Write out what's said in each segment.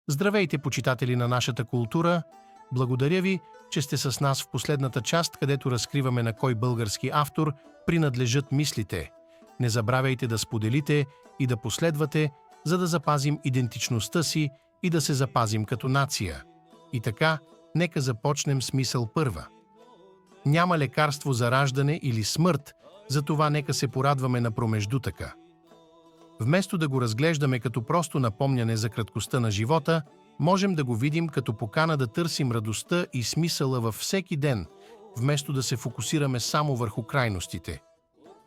Здравейте, почитатели на нашата култура! Благодаря ви, че сте с нас в последната част, където разкриваме на кой български автор принадлежат мислите. Не забравяйте да споделите и да последвате, за да запазим идентичността си и да се запазим като нация. И така, нека започнем с мисъл първа. Няма лекарство за раждане или смърт, затова нека се порадваме на промеждутъка. Вместо да го разглеждаме като просто напомняне за краткостта на живота, можем да го видим като покана да търсим радостта и смисъла във всеки ден, вместо да се фокусираме само върху крайностите.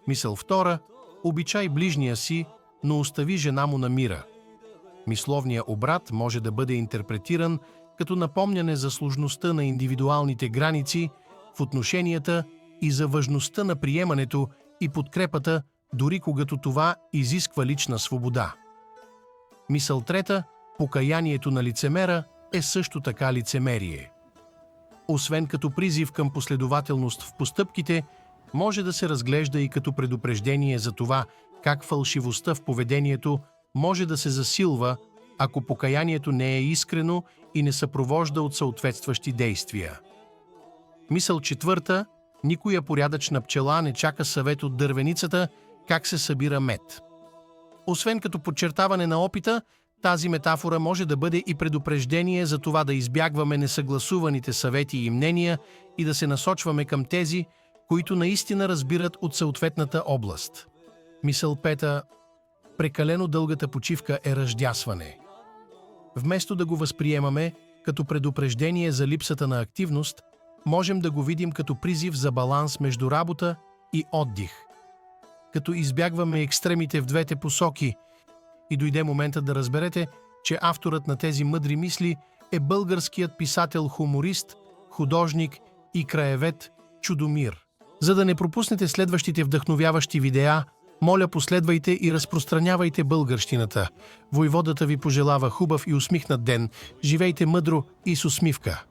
Мисъл втора – обичай ближния си, но остави жена му на мира. Мисловният обрат може да бъде интерпретиран като напомняне за сложността на индивидуалните граници в отношенията и за важността на приемането и подкрепата, дори когато това изисква лична свобода. Мисъл трета – покаянието на лицемера е също така лицемерие. Освен като призив към последователност в постъпките, може да се разглежда и като предупреждение за това как фалшивостта в поведението може да се засилва, ако покаянието не е искрено и не съпровожда от съответстващи действия. Мисъл четвърта – никоя порядъчна пчела не чака съвет от дървеницата как се събира мед. Освен като подчертаване на опита, тази метафора може да бъде и предупреждение за това да избягваме несъгласуваните съвети и мнения и да се насочваме към тези, които наистина разбират от съответната област. Мисъл пета – прекалено дългата почивка е ръждясване. Вместо да го възприемаме като предупреждение за липсата на активност, можем да го видим като призив за баланс между работа и отдих. Като избягваме екстремите в двете посоки и дойде момента да разберете, че авторът на тези мъдри мисли е българският писател-хуморист, художник и краевед Чудомир. За да не пропуснете следващите вдъхновяващи видеа, моля последвайте и разпространявайте българщината. Войводата ви пожелава хубав и усмихнат ден. Живейте мъдро и с усмивка!